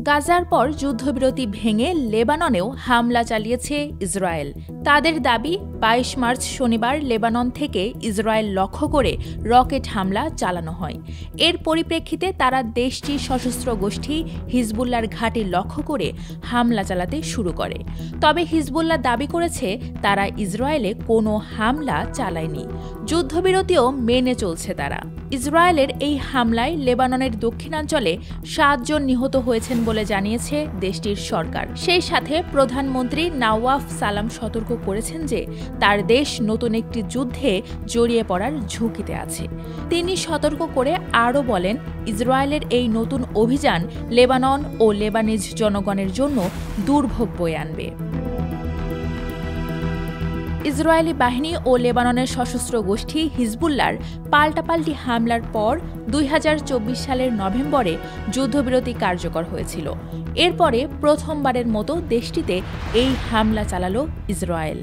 গাজার পর যুদ্ধবিরতি ভেঙে লেবাননেও হামলা চালিয়েছে ইসরায়েল। তাদের দাবি ২২ মার্চ শনিবার লেবানন থেকে ইসরায়েল লক্ষ্য করে রকেট হামলা চালানো হয়। এর পরিপ্রেক্ষিতে তারা দেশটির সশস্ত্র গোষ্ঠী হিজবুল্লাহর ঘাঁটি লক্ষ্য করে হামলা চালাতে শুরু করে। তবে হিজবুল্লাহ দাবি করেছে তারা ইসরায়েলে কোনো হামলা চালায়নি, যুদ্ধবিরতিও মেনে চলছে তারা। ইসরায়েলের এই হামলায় লেবাননের দক্ষিণাঞ্চলে ৭ জন নিহত হয়েছেন বলে জানিয়েছে দেশটির সরকার। সেই সাথে প্রধানমন্ত্রী নাওয়াফ সালাম সতর্ক করেছেন যে তার দেশ নতুন একটি যুদ্ধে জড়িয়ে পড়ার ঝুঁকিতে আছে। তিনি সতর্ক করে আরও বলেন, ইসরায়েলের এই নতুন অভিযান লেবানন ও লেবানিজ জনগণের জন্য দুর্ভোগ বয়ে আনবে। ইসরায়েলি বাহিনী ও লেবাননের সশস্ত্র গোষ্ঠী হিজবুল্লাহর পাল্টাপাল্টি হামলার পর ২০২৪ সালের নভেম্বরে যুদ্ধবিরতি কার্যকর হয়েছিল। এরপরে প্রথমবারের মতো দেশটিতে এই হামলা চালাল ইসরায়েল।